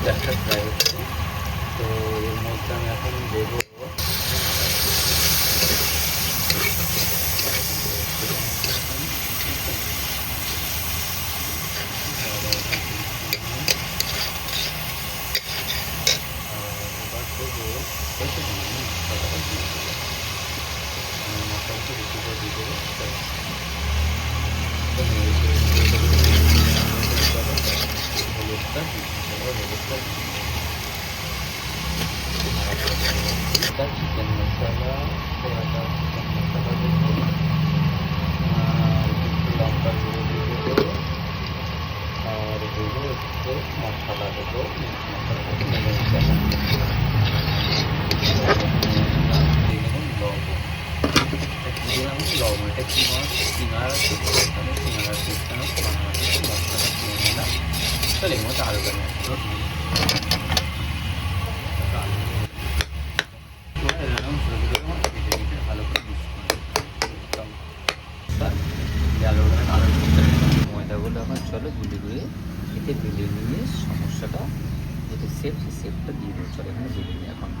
গ্যাসটা ফ্রাই হচ্ছে। তো এর মধ্যে আমি এখন দেবো মশলাটা বেশি করে দিয়ে দেবো। হলুদটা চিকেন মশলা, চিকেন মশলা দেবো, একটু লঙ্কার গুঁড়ো দিয়ে দেবো, আর দেবো একটু মশলা দেবো, মশলাটা দিয়ে দেবো লবণ। দিলাম লবণ। এটা সিঙ্গাড়া সিঙ্গাড়ার সিস্টেমে মশলাটা কিনে নিলাম। চলে এর মধ্যে আলুটা মশলা ভালো করে মিক্স ময়দাগুলো এখন চলো গুলি এতে বেলে নিয়ে সমস্যাটা যেটা সেপটা দিয়ে দেবো। চলো এখানে বেলে নিই এখন।